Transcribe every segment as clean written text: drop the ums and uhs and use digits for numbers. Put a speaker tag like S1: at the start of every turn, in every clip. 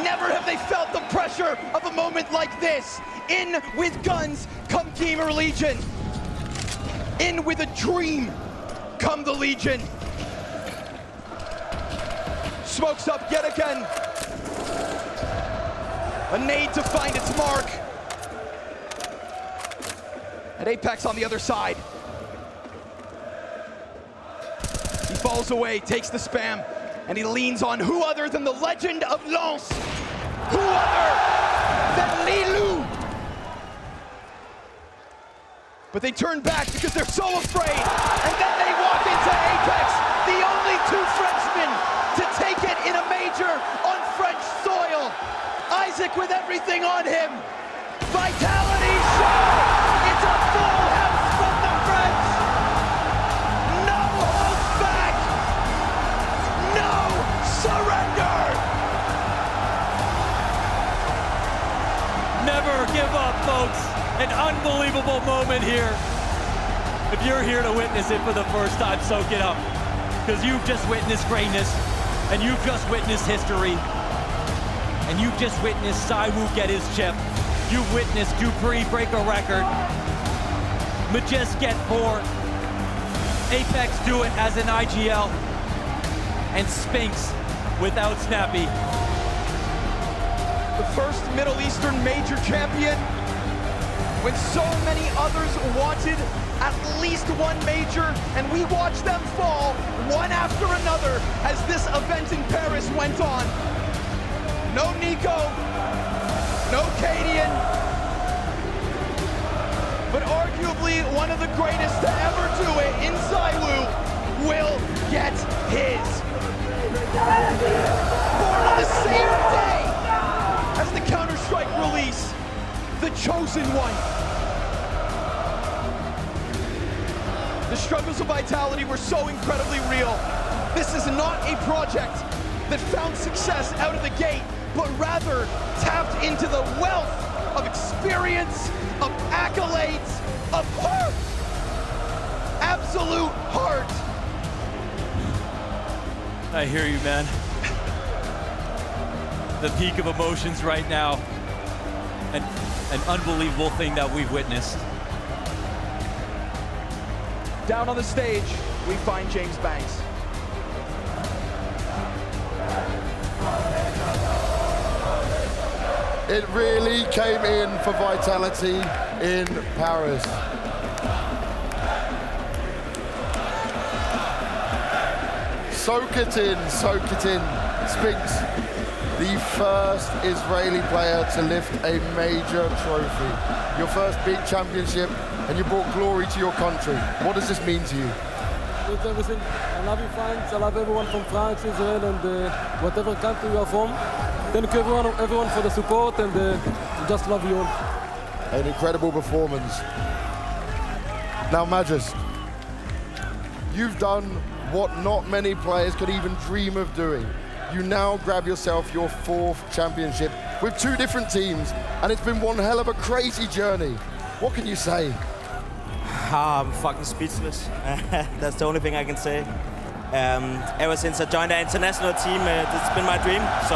S1: Never have they felt the pressure of a moment like this. In with guns, come GamerLegion. In with a dream, come the Legion. Smokes up yet again. A nade to find its mark. And Apex on the other side. He falls away, takes the spam, and he leans on who other than the legend of Lens. Who other than Lilu? But they turn back because they're so afraid, and then they walk into Apex, the only two Frenchmen to take it in a major on French soil. Isaac with everything on him. Vitality show. It's a full house from the French. No holds back. No surrender.
S2: Never give up, folks. An unbelievable moment here. If you're here to witness it for the first time, soak it up. Because you've just witnessed greatness, and you've just witnessed history, and you've just witnessed ZywOo get his chip. You've witnessed Dupree break a record, Majest get 4, Apex do it as an IGL, and Spinks without Snappy.
S1: The first Middle Eastern major champion when so many others wanted at least one major, and we watched them fall one after another as this event in Paris went on. No Nico, no Cadian, but arguably one of the greatest to ever do it in ZywOo will get his. Born on the same day as the Counter-Strike release, the chosen one. The struggles of Vitality were so incredibly real. This is not a project that found success out of the gate, but rather tapped into the wealth of experience, of accolades, of heart. Absolute heart.
S2: I hear you, man. The peak of emotions right now. An unbelievable thing that we've witnessed.
S1: Down on the stage, we find James Banks.
S3: It really came in for Vitality in Paris. Soak it in, Spinks, the first Israeli player to lift a major trophy. Your first big championship, and you brought glory to your country. What does this mean to you?
S4: It's everything. I love you fans, I love everyone from France, Israel, and whatever country you are from. Thank you everyone for the support, and just love you all.
S3: An incredible performance. Now, Majest, you've done what not many players could even dream of doing. You now grab yourself your 4th championship with 2 different teams, and it's been one hell of a crazy journey. What can you say?
S5: I'm fucking speechless. That's the only thing I can say. Ever since I joined the international team, it's been my dream. So,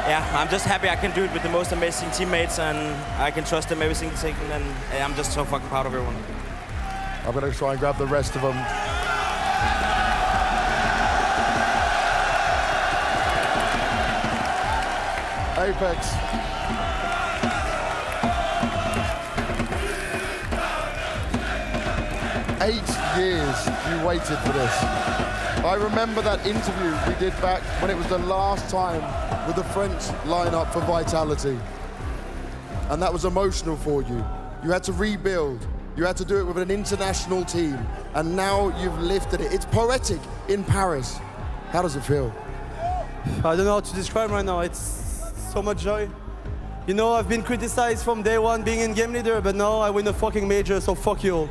S5: yeah, I'm just happy I can do it with the most amazing teammates, and I can trust them every single second, and I'm just so fucking proud of everyone.
S3: I'm going to try and grab the rest of them. Apex. Eight years you waited for this. I remember that interview we did back when it was the last time with the French lineup for Vitality. And that was emotional for you. You had to rebuild. You had to do it with an international team. And now you've lifted it. It's poetic in Paris. How does it feel?
S6: I don't know how to describe right now. It's so much joy. You know, I've been criticized from day one being in game leader, but now I win a fucking major, so fuck you all.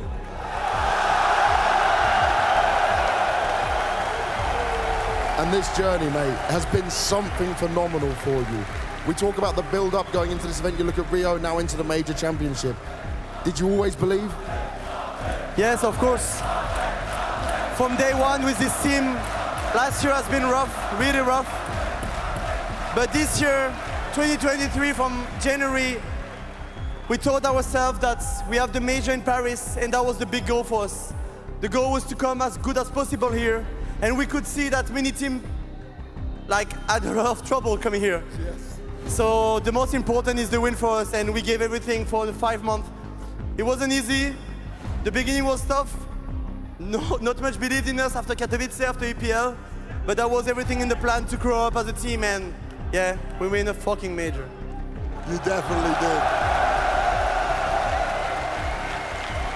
S3: And this journey, mate, has been something phenomenal for you. We talk about the build-up going into this event. You look at Rio, now into the major championship. Did you always believe?
S6: Yes, of course. From day one with this team, last year has been rough, really rough. But this year, 2023, from January, we told ourselves that we have the major in Paris, and that was the big goal for us. The goal was to come as good as possible here, and we could see that many teams had a lot of trouble coming here.
S3: Yes.
S6: So the most important is the win for us, and we gave everything for the 5 months. It wasn't easy. The beginning was tough. Not much believed in us after Katowice, after EPL, but that was everything in the plan to grow up as a team, and yeah, we win a fucking major.
S3: You definitely did.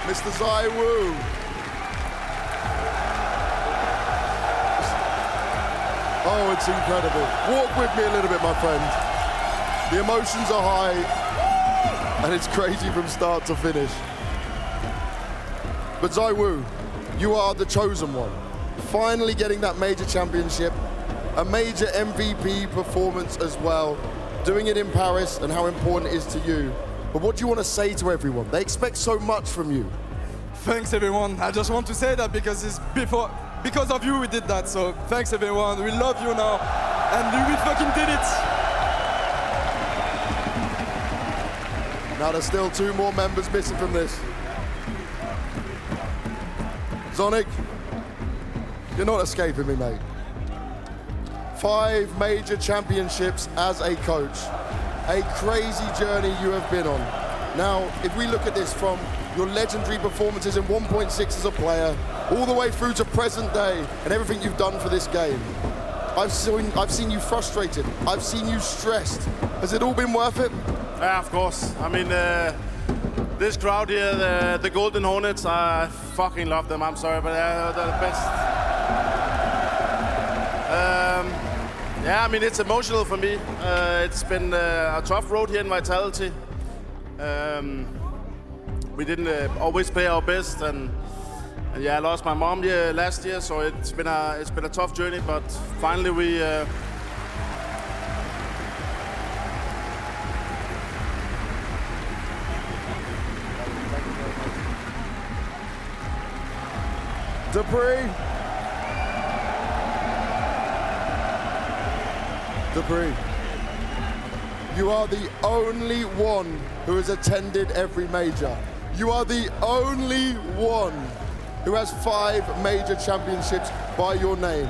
S3: Mr. ZywOo. Oh, it's incredible. Walk with me a little bit, my friend. The emotions are high, and it's crazy from start to finish. But ZywOo, you are the chosen one. Finally getting that major championship, a major MVP performance as well, doing it in Paris and how important it is to you. But what do you want to say to everyone? They expect so much from you.
S7: Thanks everyone. I just want to say that because it's because of you we did that. So thanks everyone. We love you now. And we fucking did it.
S3: Now there's still 2 more members missing from this. Zonic, you're not escaping me, mate. 5 major championships as a coach. A crazy journey you have been on. Now, if we look at this from your legendary performances in 1.6 as a player, all the way through to present day and everything you've done for this game, I've seen you frustrated. I've seen you stressed. Has it all been worth it?
S8: Yeah, of course. I mean, this crowd here, the Golden Hornets, I fucking love them. I'm sorry, but they're the best. Yeah, I mean, it's emotional for me. It's been a tough road here in Vitality. We didn't always play our best, and yeah, I lost my mom last year, so it's been a tough journey. But finally, we.
S3: Dupree, you are the only one who has attended every major. You are the only one who has 5 major championships by your name.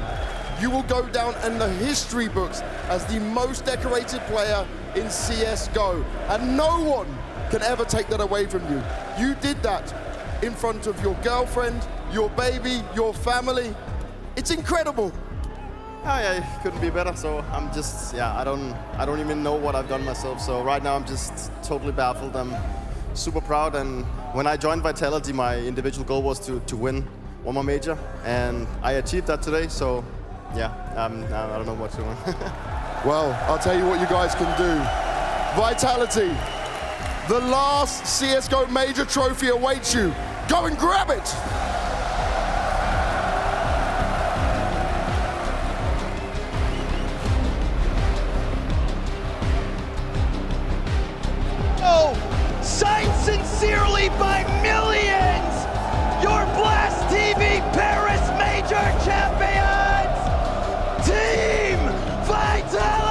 S3: You will go down in the history books as the most decorated player in CSGO, and no one can ever take that away from you. You did that in front of your girlfriend, your baby, your family. It's incredible.
S9: Yeah, it couldn't be better. So I'm just, I don't even know what I've done myself. So right now I'm just totally baffled. I'm super proud. And when I joined Vitality, my individual goal was to win 1 more major, and I achieved that today. So yeah, I don't know what to do.
S3: Well, I'll tell you what you guys can do. Vitality, the last CSGO major trophy awaits you. Go and grab it.
S1: Signed sincerely by millions, your Blast TV Paris Major Champions, Team Vitality!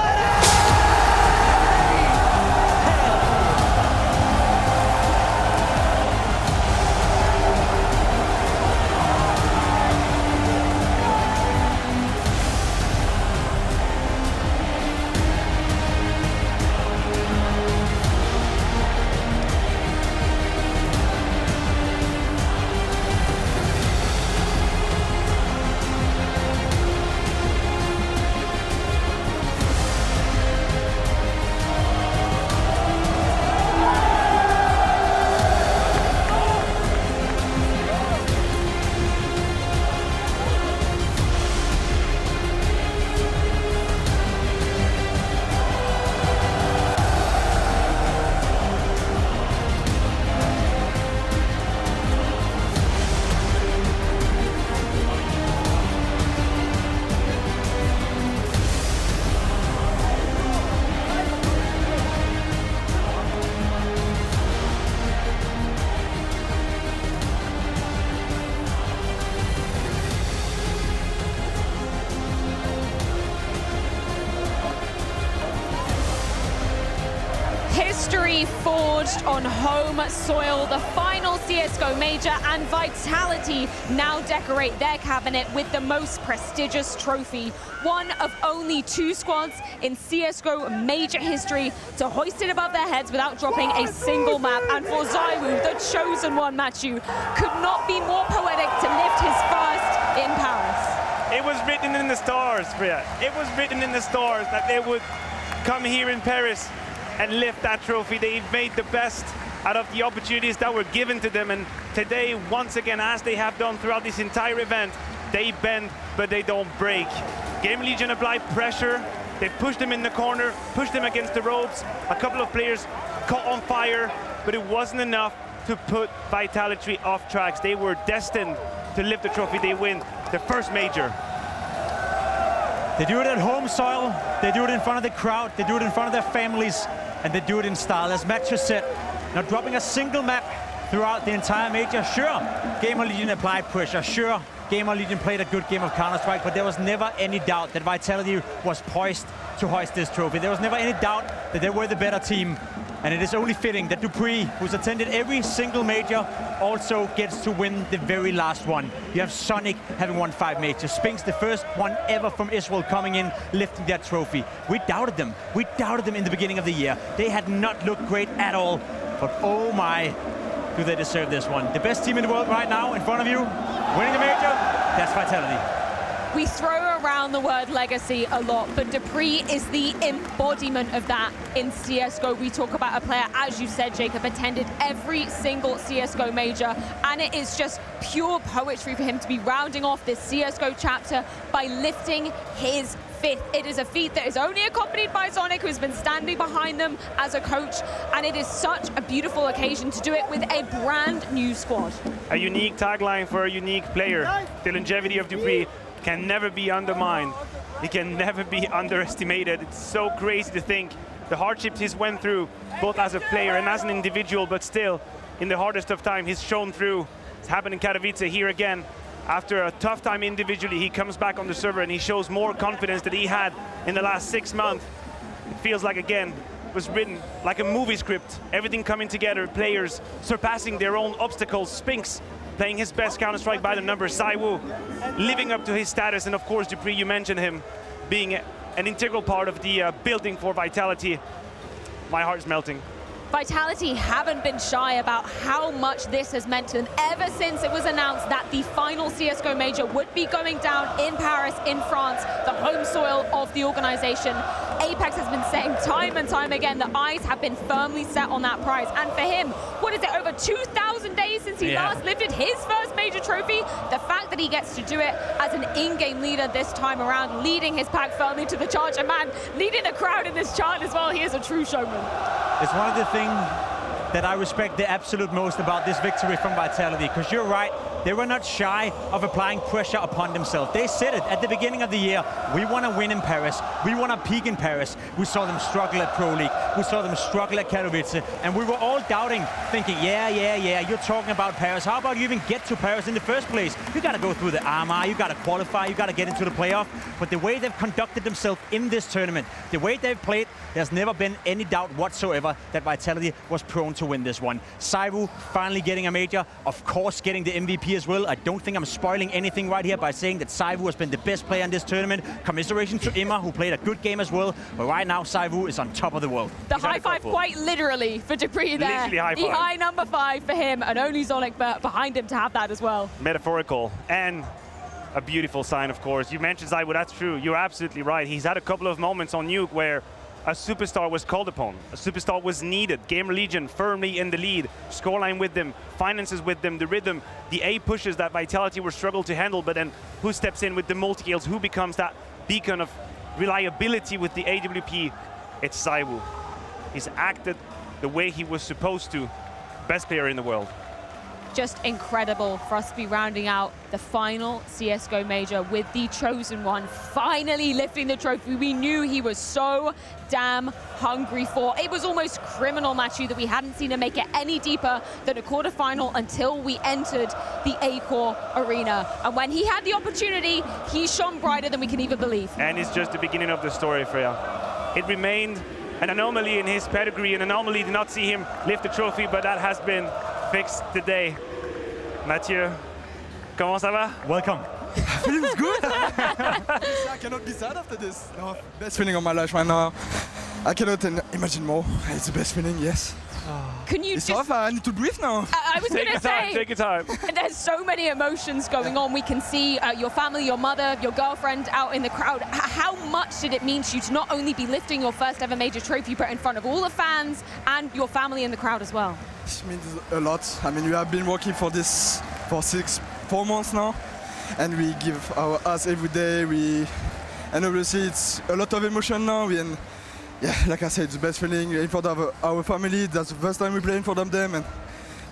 S10: History forged on home soil, the final CSGO major, and Vitality now decorate their cabinet with the most prestigious trophy. One of only 2 squads in CSGO major history to hoist it above their heads without dropping a single map. And for ZywOo, the chosen one, Matthew, could not be more poetic to lift his first in Paris.
S11: It was written in the stars, Priya. It was written in the stars that they would come here in Paris and lift that trophy. They made the best out of the opportunities that were given to them, and today, once again, as they have done throughout this entire event, they bend, but they don't break. GamerLegion applied pressure, they pushed them in the corner, pushed them against the ropes, a couple of players caught on fire, but it wasn't enough to put Vitality off tracks. They were destined to lift the trophy. They win their first major.
S2: They do it at home soil, they do it in front of the crowd, they do it in front of their families, and they do it in style. As Matt just said, not dropping a single map throughout the entire major. Sure, GamerLegion applied pressure. Sure, GamerLegion played a good game of Counter-Strike, but there was never any doubt that Vitality was poised to hoist this trophy. There was never any doubt that they were the better team. And it is only fitting that dupreeh, who's attended every single major, also gets to win the very last one. You have Sonic having won 5 majors. Spinks, the first one ever from Israel, coming in, lifting that trophy. We doubted them. We doubted them in the beginning of the year. They had not looked great at all. But oh my, do they deserve this one. The best team in the world right now, in front of you, winning the major, that's Vitality.
S10: We throw around the word legacy a lot, but dupreeh is the embodiment of that in CSGO. We talk about a player, as you said, Jacob, attended every single CSGO major, and it is just pure poetry for him to be rounding off this CSGO chapter by lifting his 5th. It is a feat that is only accompanied by Sonic, who's been standing behind them as a coach, and it is such a beautiful occasion to do it with a brand new squad.
S11: A unique tagline for a unique player. The longevity of dupreeh can never be undermined. He can never be underestimated. It's so crazy to think the hardships he's went through, both as a player and as an individual, but still, in the hardest of time, he's shown through. It's happened in Katowice here again. After a tough time individually, he comes back on the server and he shows more confidence than he had in the last 6 months. It feels like, again, it was written like a movie script. Everything coming together, players surpassing their own obstacles. Spinks playing his best Counter-Strike by the numbers. ZywOo living up to his status, and of course dupreeh, you mentioned him being an integral part of the building for Vitality. My heart is melting.
S10: Vitality haven't been shy about how much this has meant to them ever since it was announced that the final CSGO major would be going down in Paris, in France, the home soil of the organization. Apex has been saying time and time again that eyes have been firmly set on that prize. And for him, what is it, over 2,000 days since he last lifted his first major trophy? The fact that he gets to do it as an in-game leader this time around, leading his pack firmly to the charge, and man, leading the crowd in this chant as well, he is a true showman.
S2: It's one of the things that I respect the absolute most about this victory from Vitality, because you're right, they were not shy of applying pressure upon themselves. They said it at the beginning of the year, we want to win in Paris, we want to peak in Paris. We saw them struggle at Pro League, we saw them struggle at Katowice, and we were all doubting, thinking, yeah, you're talking about Paris. How about you even get to Paris in the first place? You got to go through the AMA, you got to qualify, you got to get into the playoff. But the way they've conducted themselves in this tournament, the way they've played, there's never been any doubt whatsoever that Vitality was prone to win this one. ZywOo finally getting a major, of course getting the MVP as well. I don't think I'm spoiling anything right here by saying that ZywOo has been the best player in this tournament. Commiseration to Emma, who played a good game as well. But right now, ZywOo is on top of the world.
S10: The high five quite literally for dupreeh there.
S11: Literally high five.
S10: The high number 5 for him, and only Sonic behind him to have that as well.
S11: Metaphorical and a beautiful sign, of course. You mentioned ZywOo, that's true. You're absolutely right. He's had a couple of moments on Nuke where a superstar was called upon, a superstar was needed. GamerLegion firmly in the lead, scoreline with them, finances with them, the rhythm, the A pushes that Vitality were struggled to handle, but then who steps in with the multi-kills, who becomes that beacon of reliability with the AWP? It's ZywOo. He's acted the way he was supposed to. Best player in the world.
S10: Just incredible for us to be rounding out the final CSGO major with the chosen one finally lifting the trophy we knew he was so damn hungry for. It was almost criminal, Matthew, that we hadn't seen him make it any deeper than a quarterfinal until we entered the A-Core arena. And when he had the opportunity, he shone brighter than we can even believe.
S11: And it's just the beginning of the story, Freya. It remained an anomaly in his pedigree, an anomaly to not see him lift the trophy, but that has been fixed today. Mathieu, comment ça va?
S2: Welcome.
S7: Feels good. I cannot be sad after this. No, best feeling of my life right now. I cannot imagine more. It's the best feeling, yes.
S10: Can you
S7: It's
S10: just...
S7: tough, I need to breathe now.
S10: I was going to say...
S11: Take your time.
S10: There's so many emotions going on. We can see your family, your mother, your girlfriend out in the crowd. How much did it mean to you to not only be lifting your first ever major trophy, but in front of all the fans and your family in the crowd as well?
S7: It means a lot. I mean, we have been working for this for 4 months now, and we give us every day. And obviously it's a lot of emotion now. And yeah, like I said, it's the best feeling in front of our family. That's the first time we play in front of them, and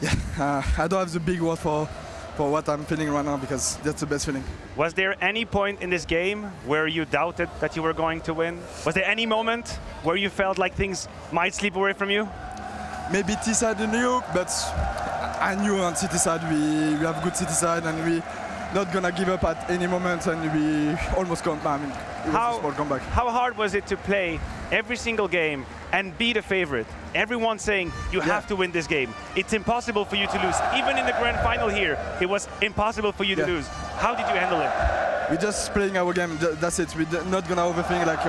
S7: yeah, I don't have the big word for what I'm feeling right now, because that's the best feeling.
S11: Was there any point in this game where you doubted that you were going to win? Was there any moment where you felt like things might slip away from you?
S7: Maybe T-side in New York, but I knew on City side we have good City side, and we not gonna give up at any moment, and we almost come back. I mean, it was a small comeback.
S11: How hard was it to play every single game and be the favorite? Everyone saying you have to win this game. It's impossible for you to lose. Even in the grand final here, it was impossible for you to lose. How did you handle it?
S7: We're just playing our game. That's it. We're not gonna overthink like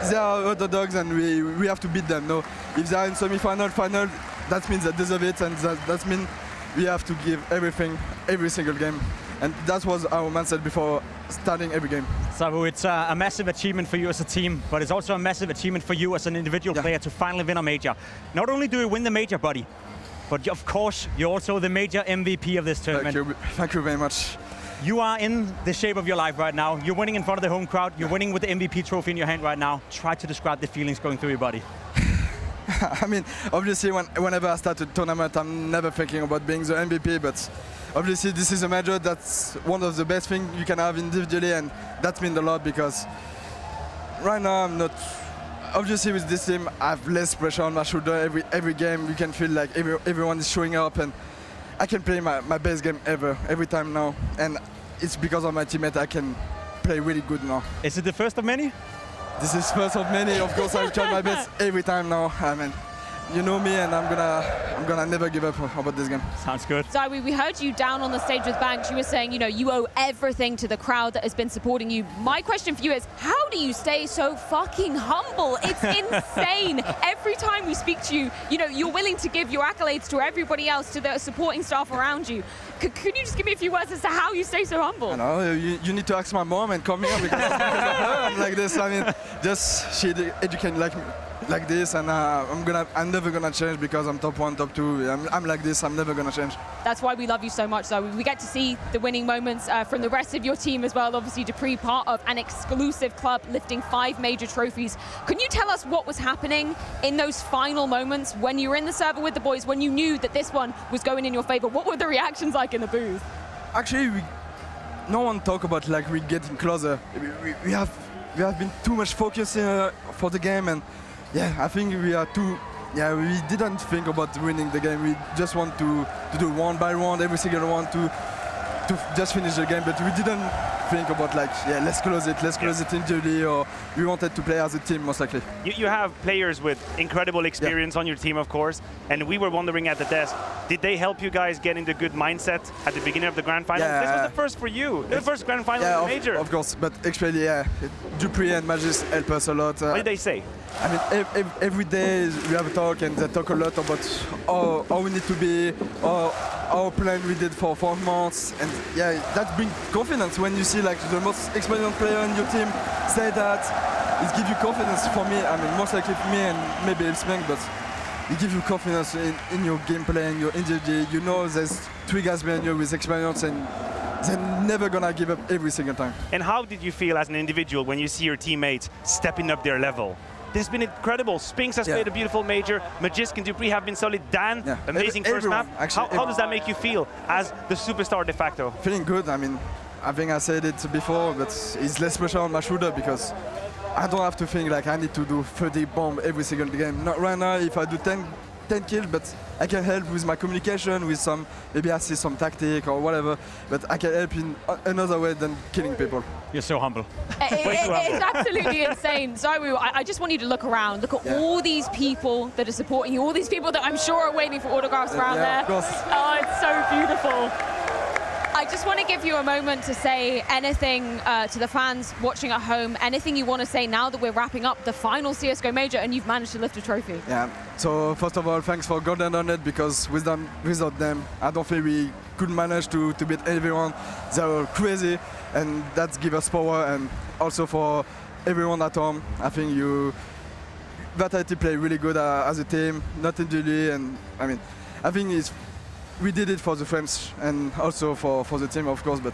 S7: they are other dogs, and we have to beat them. No, if they are in semi-final, final, that means they deserve it, and that means we have to give everything, every single game. And that was our mindset before starting every game.
S2: ZywOo, it's a massive achievement for you as a team, but it's also a massive achievement for you as an individual player to finally win a major. Not only do you win the major, buddy, but of course, you're also the major MVP of this tournament.
S7: Thank you very much.
S2: You are in the shape of your life right now. You're winning in front of the home crowd. You're winning with the MVP trophy in your hand right now. Try to describe the feelings going through your body.
S7: I mean, obviously, whenever I start a tournament, I'm never thinking about being the MVP, but obviously this is a major. That's one of the best things you can have individually, and that means a lot, because right now I'm not... Obviously with this team, I have less pressure on my shoulder. Every game you can feel like everyone is showing up, and I can play my best game ever, every time now. And it's because of my teammate I can play really good now.
S2: Is it the first of many?
S7: This is first of many. Of course, I try my best every time now. I mean, you know me, and I'm gonna never give up about this game.
S2: Sounds good.
S10: ZywOo, we heard you down on the stage with Banks. You were saying, you know, you owe everything to the crowd that has been supporting you. My question for you is, how do you stay so fucking humble? It's insane. Every time we speak to you, you know, you're willing to give your accolades to everybody else, to the supporting staff around you. Could you just give me a few words as to how you stay so humble?
S7: I know, you need to ask my mom and come here, because I'm like this. I mean, just she educated like this, and I'm never gonna change, because I'm top 1, top 2. I'm like this. I'm never gonna change.
S10: That's why we love you so much, though. We get to see the winning moments from the rest of your team as well. Obviously, Dupree, part of an exclusive club, lifting 5 major trophies. Can you tell us what was happening in those final moments when you were in the server with the boys, when you knew that this one was going in your favor? What were the reactions like in the booth?
S7: Actually, no one talk about like we getting closer. We have been too much focused for the game, and yeah, I think we are too. Yeah, we didn't think about winning the game. We just want to do one by one, every single one to just finish the game. But we didn't think about like, yeah, let's close it individually, or we wanted to play as a team most likely.
S11: You have players with incredible experience on your team, of course, and we were wondering at the desk, did they help you guys get into good mindset at the beginning of the grand final?
S7: Yeah.
S11: This was the first for you, the first grand final in the major.
S7: Of course, but actually, yeah, Dupree and Magis help us a lot.
S11: What did they say?
S7: I mean, every day we have a talk, and they talk a lot about how we need to be, our plan we did for 4 months, and yeah, that brings confidence when you see like the most experienced player in your team say that. It gives you confidence for me. I mean, most likely for me, and maybe it's Meng, but it gives you confidence in your gameplay and your individuality. You know, there's 3 guys behind you with experience, and they're never gonna give up every single time.
S11: And how did you feel as an individual when you see your teammates stepping up their level? This has been incredible. Spinks has played a beautiful major. Magisk and Dupree have been solid. Dan, amazing first map. How does that make you feel as the superstar de facto?
S7: Feeling good. I mean, I think I said it before, but it's less pressure on my shoulder, because I don't have to think like I need to do 30 bomb every single game. Not right now. If I do 10 10 kills, but I can help with my communication, with some, maybe I see some tactic or whatever, but I can help in another way than killing people.
S11: You're so humble.
S10: It's absolutely insane. ZywOo, I just want you to look around. Look at all these people that are supporting you, all these people that I'm sure are waiting for autographs around there.
S7: Of course.
S10: Oh, it's so beautiful. I just want to give you a moment to say anything to the fans watching at home, anything you want to say now that we're wrapping up the final CSGO Major and you've managed to lift a trophy.
S7: Yeah, so first of all, thanks for Golden Hornet, because without them, I don't think we could manage to beat everyone. They were crazy, and that gives us power, and also for everyone at home, I think Vitality play really good as a team, not individually, and I mean, I think we did it for the French and also for the team, of course, but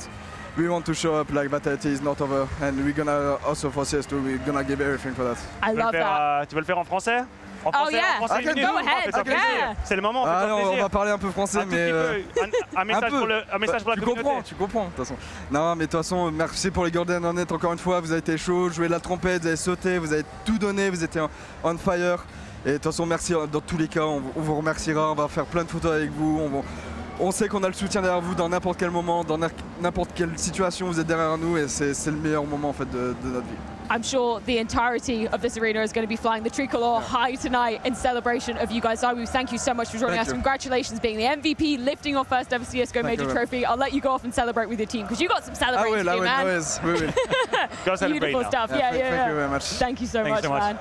S7: we want to show up like Vitality is not over, and we're gonna also for CS2, we're gonna give everything for that.
S10: I love that.
S11: Tu veux le faire en français? En
S10: Oh
S11: français,
S10: yeah,
S11: en français,
S10: go ahead. Yeah.
S11: C'est le moment,
S7: Ah non, on
S11: plaisir.
S7: va parler un peu français,
S11: Un tout
S7: mais
S11: petit peu. Un message pour la communauté.
S7: Tu comprends, de toute façon. Non, mais de toute façon, merci pour les Golden Hornet encore une fois. Vous avez été chaud, joué la trompette, vous avez sauté, vous avez tout donné, vous étiez on fire. Et de toute façon, merci dans tous les cas. On vous remerciera. On va faire plein de photos avec vous. On sait qu'on a le soutien derrière vous dans n'importe quel moment, dans n'importe quelle situation. Vous êtes derrière nous, et c'est le meilleur moment en fait de notre vie.
S10: I'm sure the entirety of this arena is going to be flying the tricolor high tonight in celebration of you guys. ZywOo, thank you so much for joining us. Congratulations being the MVP, lifting your first ever CSGO Major trophy. I'll let you go off and celebrate with your team, because you got some celebrating to do, man.
S7: We will.
S11: Go celebrate
S10: Beautiful
S11: now.
S10: stuff.
S7: Thank you
S10: Yeah.
S7: very much.
S10: Thank you so much, man.